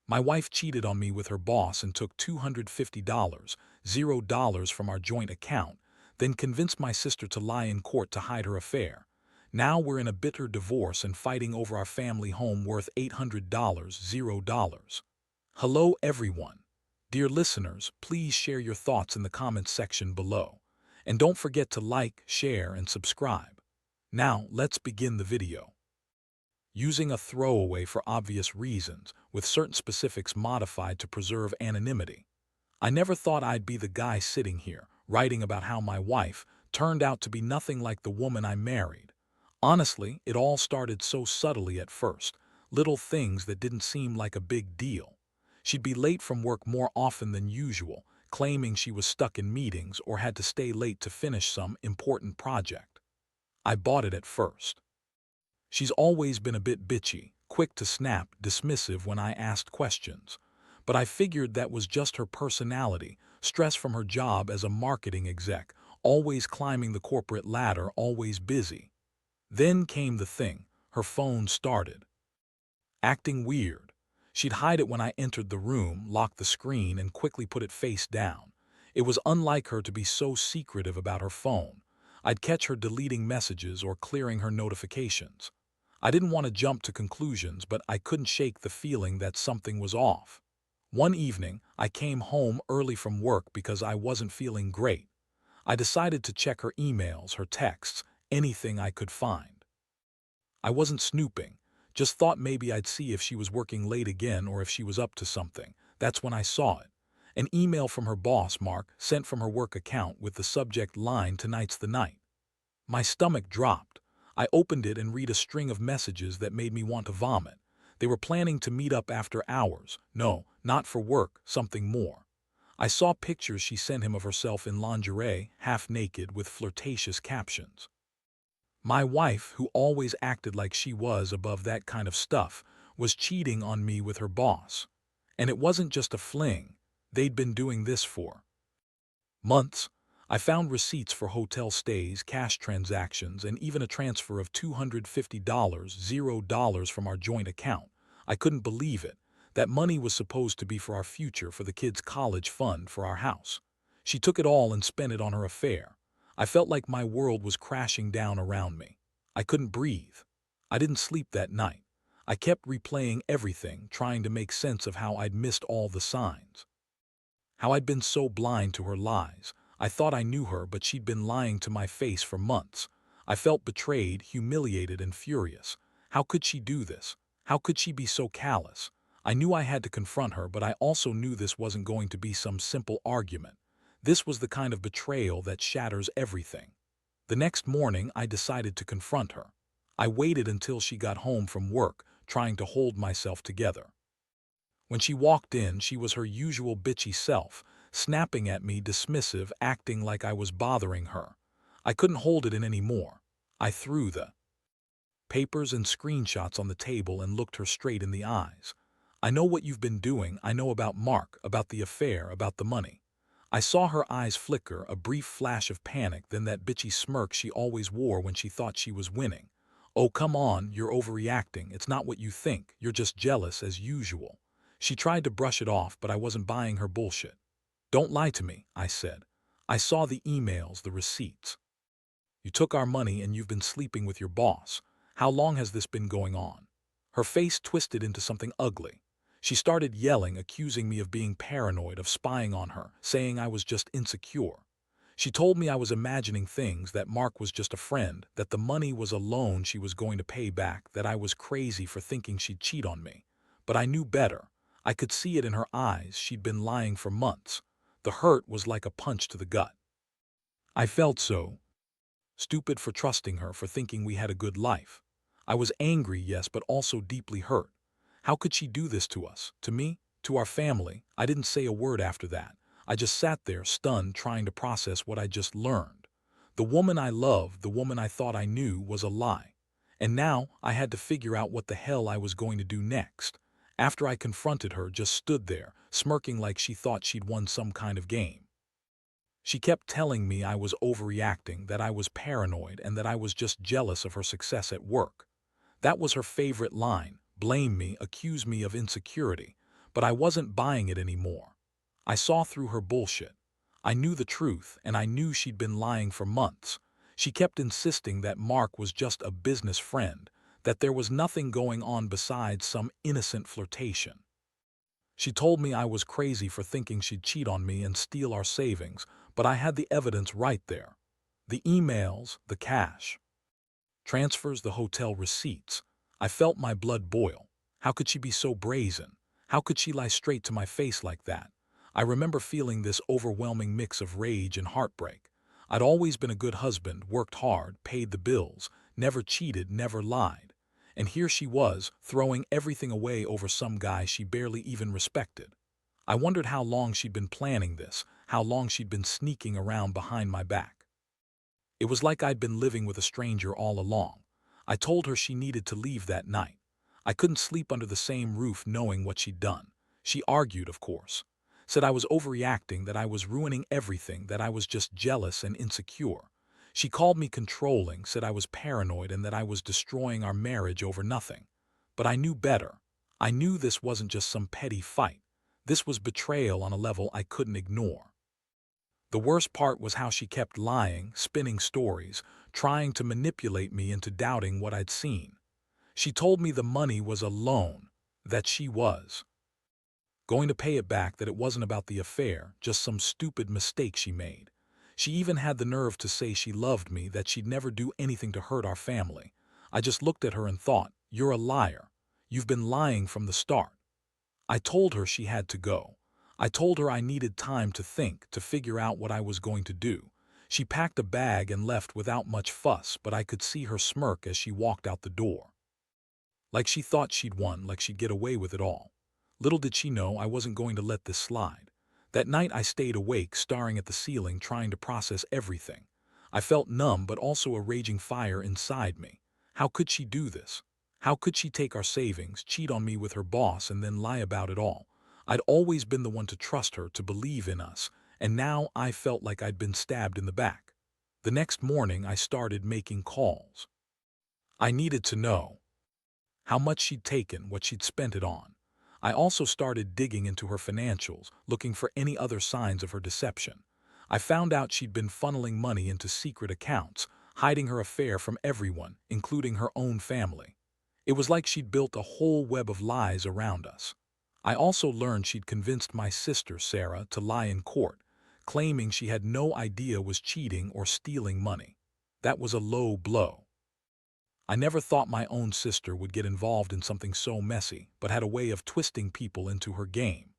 My wife cheated on me with her boss and took $250, $0 from our joint account, then convinced my sister to lie in court to hide her affair. Now we're in a bitter divorce and fighting over our family home worth $800, $0. Hello everyone. Dear listeners, please share your thoughts in the comments section below. And don't forget to like, share, and subscribe. Now, let's begin the video. Using a throwaway for obvious reasons, with certain specifics modified to preserve anonymity. I never thought I'd be the guy sitting here, writing about how my wife turned out to be nothing like the woman I married. Honestly, it all started so subtly at first, little things that didn't seem like a big deal. She'd be late from work more often than usual, claiming she was stuck in meetings or had to stay late to finish some important project. I bought it at first. She's always been a bit bitchy, quick to snap, dismissive when I asked questions. But I figured that was just her personality, stress from her job as a marketing exec, always climbing the corporate ladder, always busy. Then came the thing. Her phone started acting weird. She'd hide it when I entered the room, lock the screen, and quickly put it face down. It was unlike her to be so secretive about her phone. I'd catch her deleting messages or clearing her notifications. I didn't want to jump to conclusions, but I couldn't shake the feeling that something was off. One evening, I came home early from work because I wasn't feeling great. I decided to check her emails, her texts, anything I could find. I wasn't snooping, just thought maybe I'd see if she was working late again or if she was up to something. That's when I saw it. An email from her boss, Mark, sent from her work account with the subject line, "Tonight's the night." My stomach dropped. I opened it and read a string of messages that made me want to vomit. They were planning to meet up after hours. No, not for work, something more. I saw pictures she sent him of herself in lingerie, half naked, with flirtatious captions. My wife, who always acted like she was above that kind of stuff, was cheating on me with her boss. And it wasn't just a fling. They'd been doing this for months. I found receipts for hotel stays, cash transactions, and even a transfer of $250, $0 from our joint account. I couldn't believe it. That money was supposed to be for our future, for the kids' college fund, for our house. She took it all and spent it on her affair. I felt like my world was crashing down around me. I couldn't breathe. I didn't sleep that night. I kept replaying everything, trying to make sense of how I'd missed all the signs. How I'd been so blind to her lies. I thought I knew her, but she'd been lying to my face for months. I felt betrayed, humiliated, and furious. How could she do this? How could she be so callous? I knew I had to confront her, but I also knew this wasn't going to be some simple argument. This was the kind of betrayal that shatters everything. The next morning, I decided to confront her. I waited until she got home from work, trying to hold myself together. When she walked in, she was her usual bitchy self, snapping at me, dismissive, acting like I was bothering her. I couldn't hold it in anymore. I threw the papers and screenshots on the table and looked her straight in the eyes. "I know what you've been doing. I know about Mark, about the affair, about the money." I saw her eyes flicker, a brief flash of panic, then that bitchy smirk she always wore when she thought she was winning. "Oh, come on, you're overreacting. It's not what you think. You're just jealous as usual." She tried to brush it off, but I wasn't buying her bullshit. "Don't lie to me," I said. "I saw the emails, the receipts. You took our money and you've been sleeping with your boss. How long has this been going on?" Her face twisted into something ugly. She started yelling, accusing me of being paranoid, of spying on her, saying I was just insecure. She told me I was imagining things, that Mark was just a friend, that the money was a loan she was going to pay back, that I was crazy for thinking she'd cheat on me. But I knew better. I could see it in her eyes. She'd been lying for months. The hurt was like a punch to the gut. I felt so stupid for trusting her, for thinking we had a good life. I was angry, yes, but also deeply hurt. How could she do this to us, to me, to our family? I didn't say a word after that. I just sat there, stunned, trying to process what I just learned. The woman I loved, the woman I thought I knew, was a lie. And now I had to figure out what the hell I was going to do next. After I confronted her, just stood there, smirking like she thought she'd won some kind of game. She kept telling me I was overreacting, that I was paranoid, and that I was just jealous of her success at work. That was her favorite line: blame me, accuse me of insecurity. but I wasn't buying it anymore. I saw through her bullshit. I knew the truth, and I knew she'd been lying for months. She kept insisting that Mark was just a business friend, that there was nothing going on besides some innocent flirtation. She told me I was crazy for thinking she'd cheat on me and steal our savings, but I had the evidence right there. The emails, the cash, transfers, the hotel receipts. I felt my blood boil. How could she be so brazen? How could she lie straight to my face like that? I remember feeling this overwhelming mix of rage and heartbreak. I'd always been a good husband, worked hard, paid the bills, never cheated, never lied. And here she was, throwing everything away over some guy she barely even respected. I wondered how long she'd been planning this, how long she'd been sneaking around behind my back. It was like I'd been living with a stranger all along. I told her she needed to leave that night. I couldn't sleep under the same roof knowing what she'd done. She argued, of course. Said I was overreacting, that I was ruining everything, that I was just jealous and insecure. She called me controlling, said I was paranoid and that I was destroying our marriage over nothing. But I knew better. I knew this wasn't just some petty fight. This was betrayal on a level I couldn't ignore. The worst part was how she kept lying, spinning stories, trying to manipulate me into doubting what I'd seen. She told me the money was a loan, that she was going to pay it back, that it wasn't about the affair, just some stupid mistake she made. She even had the nerve to say she loved me, that she'd never do anything to hurt our family. I just looked at her and thought, "You're a liar. You've been lying from the start." I told her she had to go. I told her I needed time to think, to figure out what I was going to do. She packed a bag and left without much fuss, but I could see her smirk as she walked out the door. Like she thought she'd won, like she'd get away with it all. Little did she know I wasn't going to let this slide. That night I stayed awake, staring at the ceiling, trying to process everything. I felt numb, but also a raging fire inside me. How could she do this? How could she take our savings, cheat on me with her boss, and then lie about it all? I'd always been the one to trust her, to believe in us, and now I felt like I'd been stabbed in the back. The next morning I started making calls. I needed to know how much she'd taken, what she'd spent it on. I also started digging into her financials, looking for any other signs of her deception. I found out she'd been funneling money into secret accounts, hiding her affair from everyone, including her own family. It was like she'd built a whole web of lies around us. I also learned she'd convinced my sister, Sarah, to lie in court, claiming she had no idea was cheating or stealing money. That was a low blow. I never thought my own sister would get involved in something so messy, but had a way of twisting people into her game.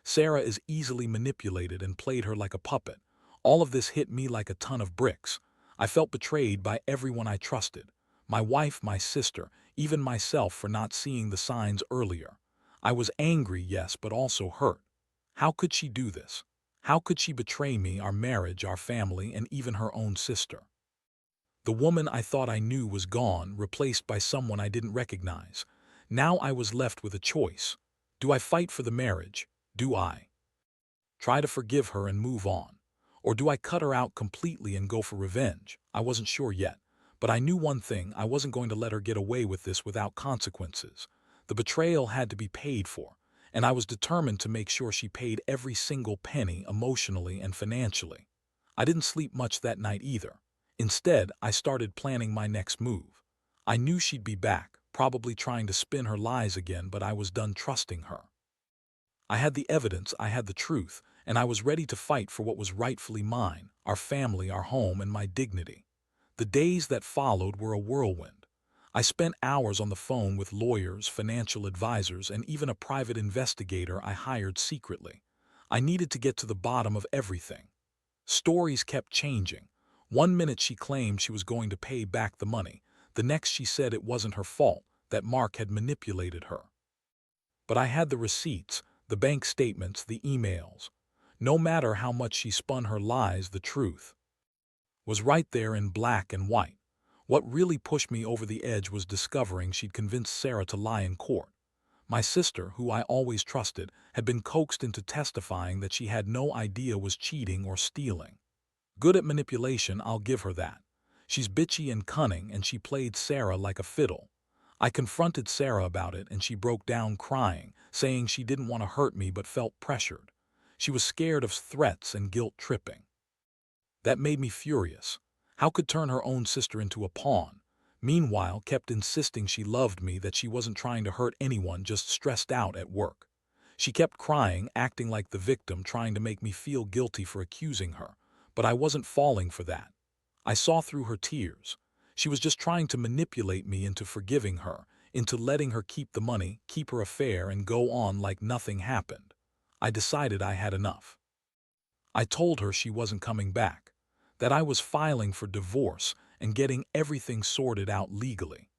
Sarah is easily manipulated and played her like a puppet. All of this hit me like a ton of bricks. I felt betrayed by everyone I trusted. My wife, my sister, even myself, for not seeing the signs earlier. I was angry, yes, but also hurt. How could she do this? How could she betray me, our marriage, our family, and even her own sister? The woman I thought I knew was gone, replaced by someone I didn't recognize. Now I was left with a choice. Do I fight for the marriage? Do I try to forgive her and move on? Or do I cut her out completely and go for revenge? I wasn't sure yet, but I knew one thing: I wasn't going to let her get away with this without consequences. The betrayal had to be paid for, and I was determined to make sure she paid every single penny, emotionally and financially. I didn't sleep much that night either. Instead, I started planning my next move. I knew she'd be back, probably trying to spin her lies again, but I was done trusting her. I had the evidence, I had the truth, and I was ready to fight for what was rightfully mine: our family, our home, and my dignity. The days that followed were a whirlwind. I spent hours on the phone with lawyers, financial advisors, and even a private investigator I hired secretly. I needed to get to the bottom of everything. Stories kept changing. One minute she claimed she was going to pay back the money. The next she said it wasn't her fault, that Mark had manipulated her. But I had the receipts, the bank statements, the emails. No matter how much she spun her lies, the truth was right there in black and white. What really pushed me over the edge was discovering she'd convinced Sarah to lie in court. My sister, who I always trusted, had been coaxed into testifying that she had no idea was cheating or stealing. Good at manipulation, I'll give her that. She's bitchy and cunning, and she played Sarah like a fiddle. I confronted Sarah about it, and she broke down crying, saying she didn't want to hurt me but felt pressured. She was scared of threats and guilt tripping. That made me furious. How could turn her own sister into a pawn? Meanwhile, kept insisting she loved me, that she wasn't trying to hurt anyone, just stressed out at work. She kept crying, acting like the victim, trying to make me feel guilty for accusing her. But I wasn't falling for that. I saw through her tears. She was just trying to manipulate me into forgiving her, into letting her keep the money, keep her affair, and go on like nothing happened. I decided I had enough. I told her she wasn't coming back, that I was filing for divorce and getting everything sorted out legally.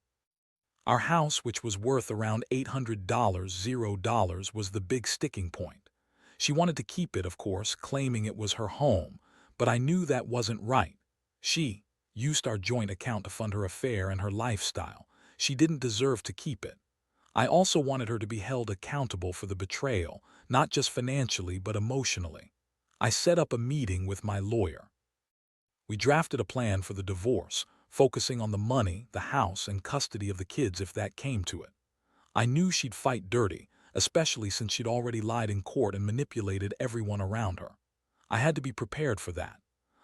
Our house, which was worth around $800, was the big sticking point. She wanted to keep it, of course, claiming it was her home, but I knew that wasn't right. She used our joint account to fund her affair and her lifestyle. She didn't deserve to keep it. I also wanted her to be held accountable for the betrayal, not just financially but emotionally. I set up a meeting with my lawyer. We drafted a plan for the divorce, focusing on the money, the house, and custody of the kids if that came to it. I knew she'd fight dirty, especially since she'd already lied in court and manipulated everyone around her. I had to be prepared for that.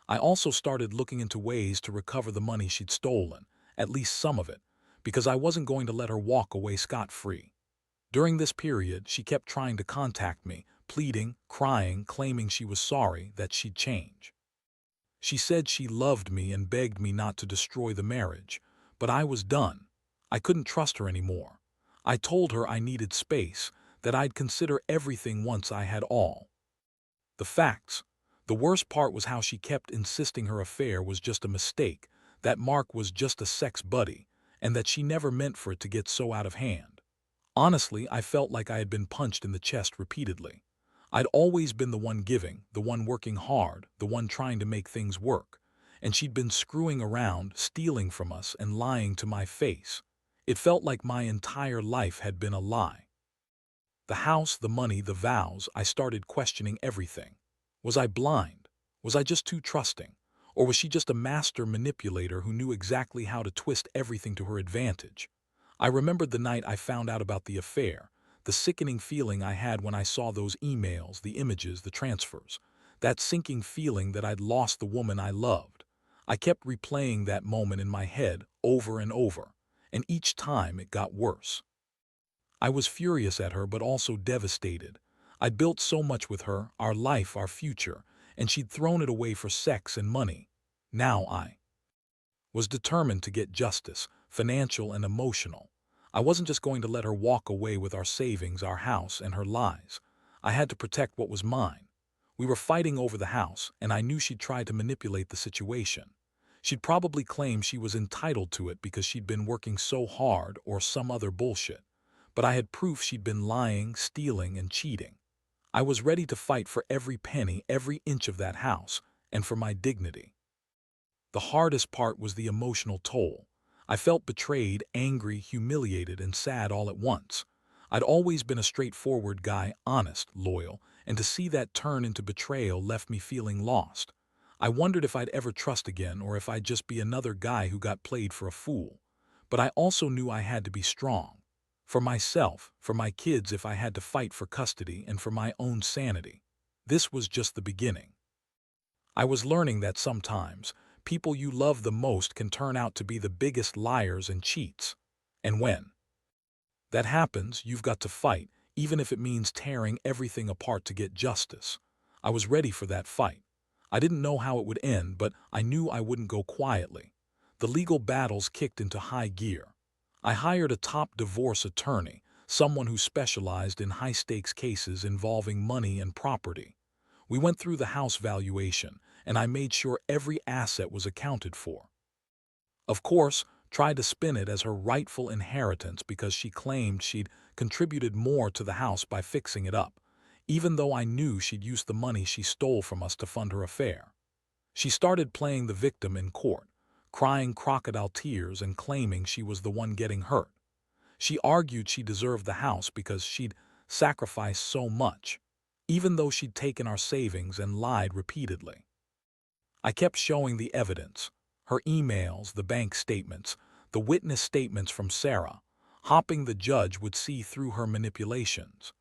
I also started looking into ways to recover the money she'd stolen, at least some of it, because I wasn't going to let her walk away scot-free. During this period, she kept trying to contact me, pleading, crying, claiming she was sorry, that she'd change. She said she loved me and begged me not to destroy the marriage, but I was done. I couldn't trust her anymore. I told her I needed space, that I'd consider everything once I had all the facts. The worst part was how she kept insisting her affair was just a mistake, that Mark was just a sex buddy, and that she never meant for it to get so out of hand. Honestly, I felt like I had been punched in the chest repeatedly. I'd always been the one giving, the one working hard, the one trying to make things work. And she'd been screwing around, stealing from us, and lying to my face. It felt like my entire life had been a lie. The house, the money, the vows, I started questioning everything. Was I blind? Was I just too trusting? Or was she just a master manipulator who knew exactly how to twist everything to her advantage? I remembered the night I found out about the affair, the sickening feeling I had when I saw those emails, the images, the transfers, that sinking feeling that I'd lost the woman I loved. I kept replaying that moment in my head over and over, and each time it got worse. I was furious at her but also devastated. I'd built so much with her, our life, our future, and she'd thrown it away for sex and money. Now I was determined to get justice, financial and emotional. I wasn't just going to let her walk away with our savings, our house, and her lies. I had to protect what was mine. We were fighting over the house, and I knew she'd try to manipulate the situation. She'd probably claim she was entitled to it because she'd been working so hard or some other bullshit. But I had proof she'd been lying, stealing, and cheating. I was ready to fight for every penny, every inch of that house, and for my dignity. The hardest part was the emotional toll. I felt betrayed, angry, humiliated, and sad all at once. I'd always been a straightforward guy, honest, loyal, and to see that turn into betrayal left me feeling lost. I wondered if I'd ever trust again or if I'd just be another guy who got played for a fool. But I also knew I had to be strong. For myself, for my kids if I had to fight for custody, and for my own sanity. This was just the beginning. I was learning that sometimes, people you love the most can turn out to be the biggest liars and cheats. And when that happens, you've got to fight, even if it means tearing everything apart to get justice. I was ready for that fight. I didn't know how it would end, but I knew I wouldn't go quietly. The legal battles kicked into high gear. I hired a top divorce attorney, someone who specialized in high-stakes cases involving money and property. We went through the house valuation, and I made sure every asset was accounted for. Of course, tried to spin it as her rightful inheritance because she claimed she'd contributed more to the house by fixing it up, even though I knew she'd used the money she stole from us to fund her affair. She started playing the victim in court, crying crocodile tears and claiming she was the one getting hurt. She argued she deserved the house because she'd sacrificed so much, even though she'd taken our savings and lied repeatedly. I kept showing the evidence, her emails, the bank statements, the witness statements from Sarah. hoping the judge would see through her manipulations.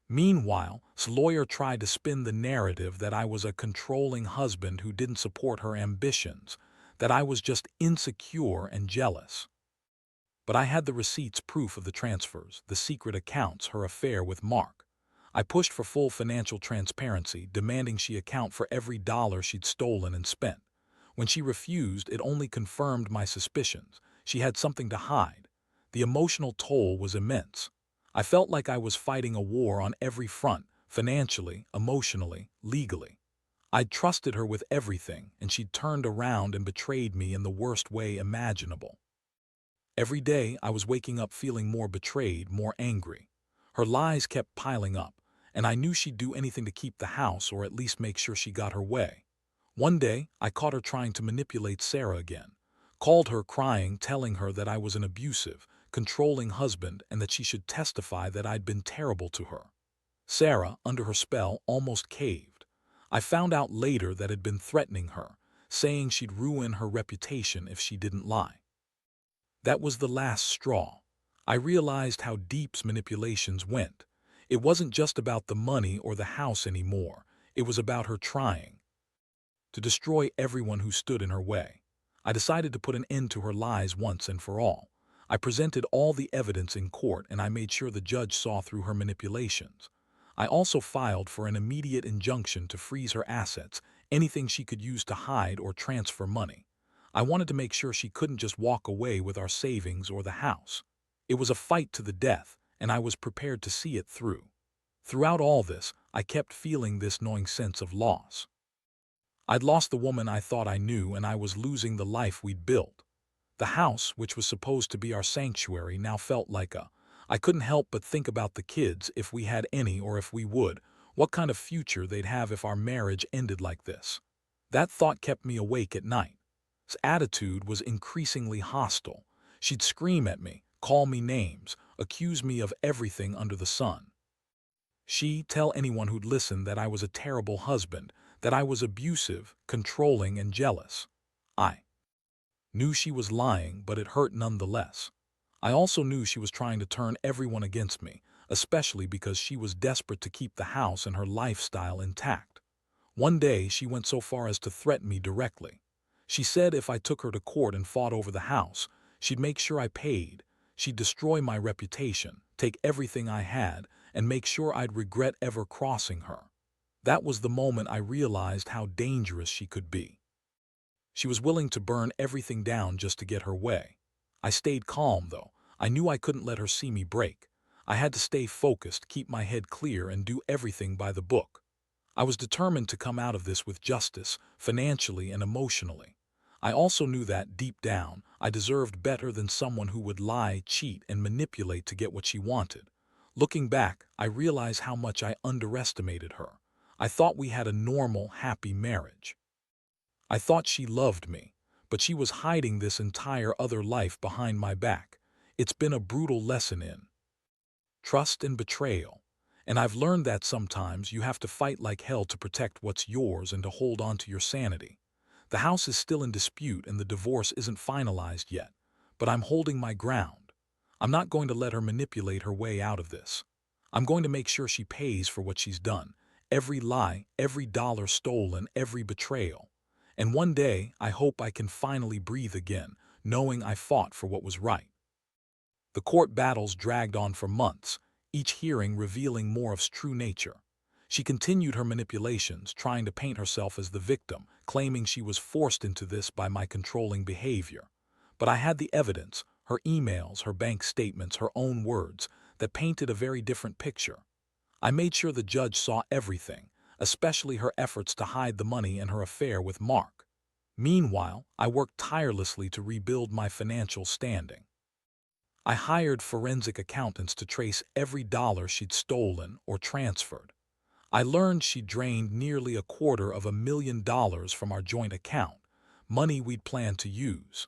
Meanwhile, his lawyer tried to spin the narrative that I was a controlling husband who didn't support her ambitions, that I was just insecure and jealous. But I had the receipts, proof of the transfers, the secret accounts, her affair with Mark. I pushed for full financial transparency, demanding she account for every dollar she'd stolen and spent. When she refused, it only confirmed my suspicions. She had something to hide. The emotional toll was immense. I felt like I was fighting a war on every front, financially, emotionally, legally. I'd trusted her with everything, and she'd turned around and betrayed me in the worst way imaginable. Every day, I was waking up feeling more betrayed, more angry. Her lies kept piling up, and I knew she'd do anything to keep the house or at least make sure she got her way. One day, I caught her trying to manipulate Sarah again. Called her crying, telling her that I was an abusive, controlling husband and that she should testify that I'd been terrible to her. Sarah, under her spell, almost caved. I found out later that had been threatening her, saying she'd ruin her reputation if she didn't lie. That was the last straw. I realized how deep's manipulations went. It wasn't just about the money or the house anymore. It was about her trying to destroy everyone who stood in her way. I decided to put an end to her lies once and for all. I presented all the evidence in court and I made sure the judge saw through her manipulations. I also filed for an immediate injunction to freeze her assets, anything she could use to hide or transfer money. I wanted to make sure she couldn't just walk away with our savings or the house. It was a fight to the death, and I was prepared to see it through. Throughout all this, I kept feeling this gnawing sense of loss. I'd lost the woman I thought I knew, and I was losing the life we'd built. The house, which was supposed to be our sanctuary, now felt like I couldn't help but think about the kids, if we had any or if we would, what kind of future they'd have if our marriage ended like this. That thought kept me awake at night. His attitude was increasingly hostile. She'd scream at me, call me names, accuse me of everything under the sun. She'd tell anyone who'd listen that I was a terrible husband, that I was abusive, controlling, and jealous. I knew she was lying, but it hurt nonetheless. I also knew she was trying to turn everyone against me, especially because she was desperate to keep the house and her lifestyle intact. One day, she went so far as to threaten me directly. She said if I took her to court and fought over the house, she'd make sure I paid. She'd destroy my reputation, take everything I had, and make sure I'd regret ever crossing her. That was the moment I realized how dangerous she could be. She was willing to burn everything down just to get her way. I stayed calm, though. I knew I couldn't let her see me break. I had to stay focused, keep my head clear, and do everything by the book. I was determined to come out of this with justice, financially and emotionally. I also knew that, deep down, I deserved better than someone who would lie, cheat, and manipulate to get what she wanted. Looking back, I realize how much I underestimated her. I thought we had a normal, happy marriage. I thought she loved me, but she was hiding this entire other life behind my back. It's been a brutal lesson in trust and betrayal. And I've learned that sometimes you have to fight like hell to protect what's yours and to hold on to your sanity. The house is still in dispute and the divorce isn't finalized yet, but I'm holding my ground. I'm not going to let her manipulate her way out of this. I'm going to make sure she pays for what she's done. Every lie, every dollar stolen, every betrayal. And one day, I hope I can finally breathe again, knowing I fought for what was right. The court battles dragged on for months, each hearing revealing more of his true nature. She continued her manipulations, trying to paint herself as the victim, claiming she was forced into this by my controlling behavior. But I had the evidence, her emails, her bank statements, her own words, that painted a very different picture. I made sure the judge saw everything, especially her efforts to hide the money and her affair with Mark. Meanwhile, I worked tirelessly to rebuild my financial standing. I hired forensic accountants to trace every dollar she'd stolen or transferred. I learned she drained nearly $250,000 from our joint account, money we'd planned to use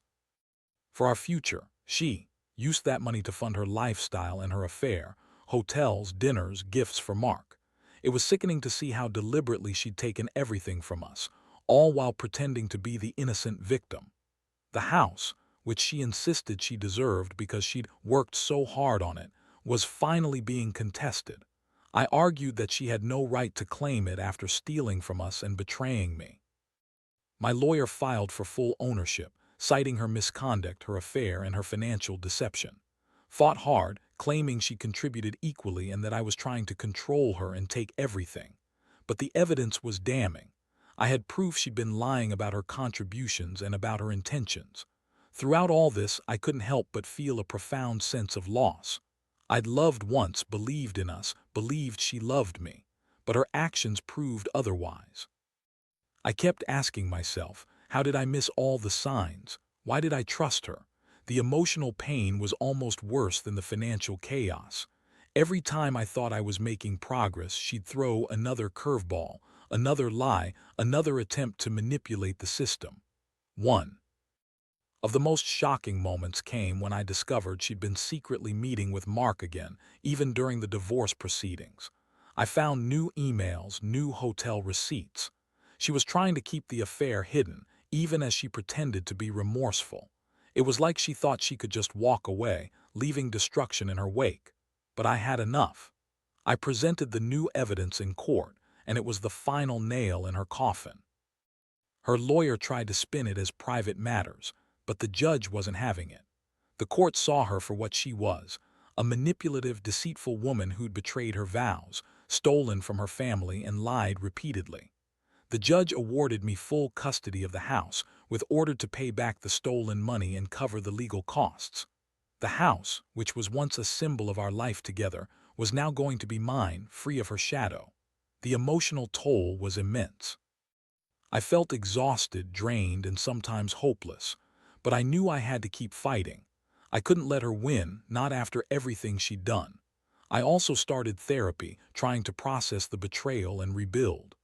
for our future. She used that money to fund her lifestyle and her affair, hotels, dinners, gifts for Mark. It was sickening to see how deliberately she'd taken everything from us, all while pretending to be the innocent victim. The house, which she insisted she deserved because she'd worked so hard on it, was finally being contested. I argued that she had no right to claim it after stealing from us and betraying me. My lawyer filed for full ownership, citing her misconduct, her affair, and her financial deception. Fought hard, claiming she contributed equally and that I was trying to control her and take everything. But the evidence was damning. I had proof she'd been lying about her contributions and about her intentions. Throughout all this, I couldn't help but feel a profound sense of loss. I'd loved once, believed in us, believed she loved me, but her actions proved otherwise. I kept asking myself, how did I miss all the signs? Why did I trust her? The emotional pain was almost worse than the financial chaos. Every time I thought I was making progress, she'd throw another curveball, another lie, another attempt to manipulate the system. One of the most shocking moments came when I discovered she'd been secretly meeting with Mark again, even during the divorce proceedings. I found new emails, new hotel receipts. She was trying to keep the affair hidden, even as she pretended to be remorseful. It was like she thought she could just walk away, leaving destruction in her wake. But I had enough. I presented the new evidence in court, and it was the final nail in her coffin. Her lawyer tried to spin it as private matters, but the judge wasn't having it. The court saw her for what she was, a manipulative, deceitful woman who'd betrayed her vows, stolen from her family, and lied repeatedly. The judge awarded me full custody of the house, with order to pay back the stolen money and cover the legal costs. The house, which was once a symbol of our life together, was now going to be mine, free of her shadow. The emotional toll was immense. I felt exhausted, drained, and sometimes hopeless, but I knew I had to keep fighting. I couldn't let her win, not after everything she'd done. I also started therapy, trying to process the betrayal and rebuild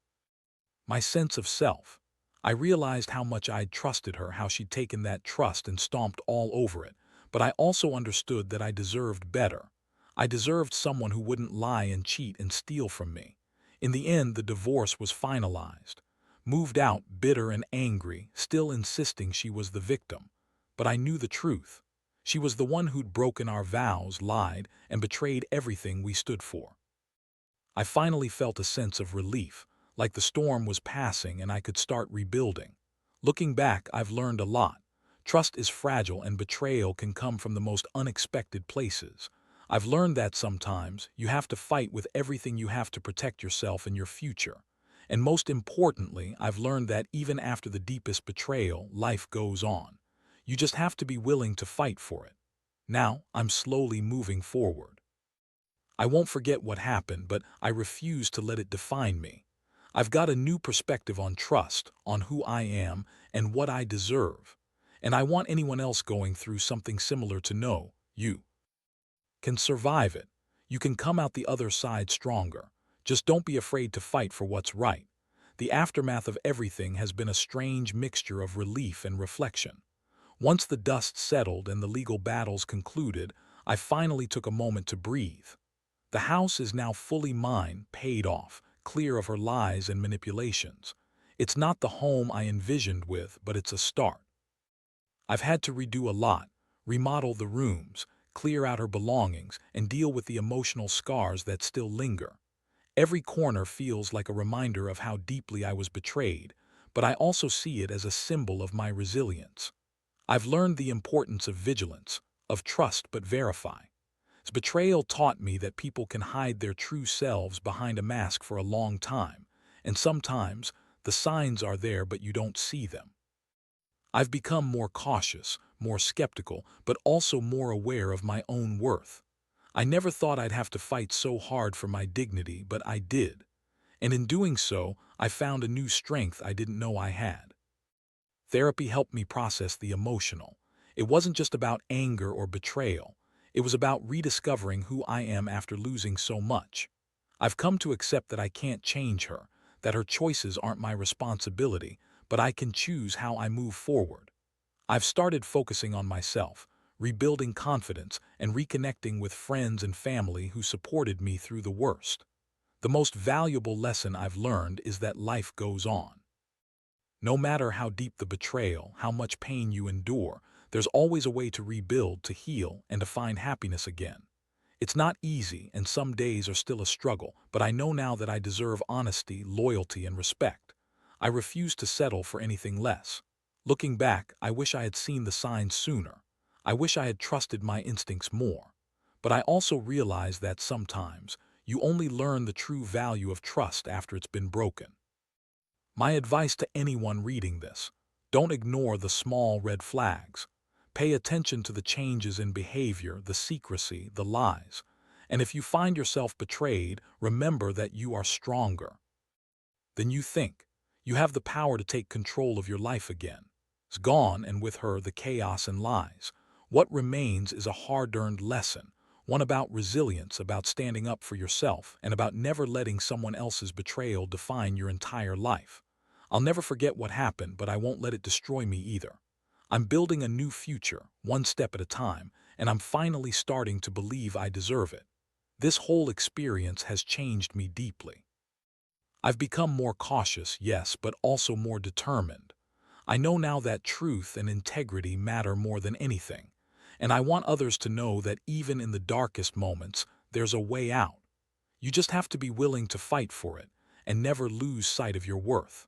my sense of self. I realized how much I'd trusted her, how she'd taken that trust and stomped all over it, but I also understood that I deserved better. I deserved someone who wouldn't lie and cheat and steal from me. In the end, the divorce was finalized. Moved out, bitter and angry, still insisting she was the victim. But I knew the truth. She was the one who'd broken our vows, lied, and betrayed everything we stood for. I finally felt a sense of relief, like the storm was passing and I could start rebuilding. Looking back, I've learned a lot. Trust is fragile and betrayal can come from the most unexpected places. I've learned that sometimes you have to fight with everything you have to protect yourself and your future. And most importantly, I've learned that even after the deepest betrayal, life goes on. You just have to be willing to fight for it. Now, I'm slowly moving forward. I won't forget what happened, but I refuse to let it define me. I've got a new perspective on trust, on who I am, and what I deserve. And I want anyone else going through something similar to know you can survive it. You can come out the other side stronger. Just don't be afraid to fight for what's right. The aftermath of everything has been a strange mixture of relief and reflection. Once the dust settled and the legal battles concluded, I finally took a moment to breathe. The house is now fully mine, paid off, clear of her lies and manipulations. It's not the home I envisioned with, but it's a start. I've had to redo a lot, remodel the rooms, clear out her belongings, and deal with the emotional scars that still linger. Every corner feels like a reminder of how deeply I was betrayed, but I also see it as a symbol of my resilience. I've learned the importance of vigilance, of trust but verify. Betrayal taught me that people can hide their true selves behind a mask for a long time, and sometimes the signs are there but you don't see them. I've become more cautious, more skeptical, but also more aware of my own worth. I never thought I'd have to fight so hard for my dignity, but I did. And in doing so, I found a new strength I didn't know I had. Therapy helped me process the emotional. It wasn't just about anger or betrayal. It was about rediscovering who I am after losing so much. I've come to accept that I can't change her, that her choices aren't my responsibility, but I can choose how I move forward. I've started focusing on myself, rebuilding confidence, and reconnecting with friends and family who supported me through the worst. The most valuable lesson I've learned is that life goes on. No matter how deep the betrayal, how much pain you endure, There's always a way to rebuild, to heal, and to find happiness again. It's not easy, and some days are still a struggle, but I know now that I deserve honesty, loyalty, and respect. I refuse to settle for anything less. Looking back, I wish I had seen the signs sooner. I wish I had trusted my instincts more. But I also realize that sometimes you only learn the true value of trust after it's been broken. My advice to anyone reading this: don't ignore the small red flags. Pay attention to the changes in behavior, the secrecy, the lies. And if you find yourself betrayed, remember that you are stronger than you think. You have the power to take control of your life again. It's gone, and with her the chaos and lies. What remains is a hard-earned lesson, one about resilience, about standing up for yourself, and about never letting someone else's betrayal define your entire life. I'll never forget what happened, but I won't let it destroy me either. I'm building a new future, one step at a time, and I'm finally starting to believe I deserve it. This whole experience has changed me deeply. I've become more cautious, yes, but also more determined. I know now that truth and integrity matter more than anything, and I want others to know that even in the darkest moments, there's a way out. You just have to be willing to fight for it and never lose sight of your worth.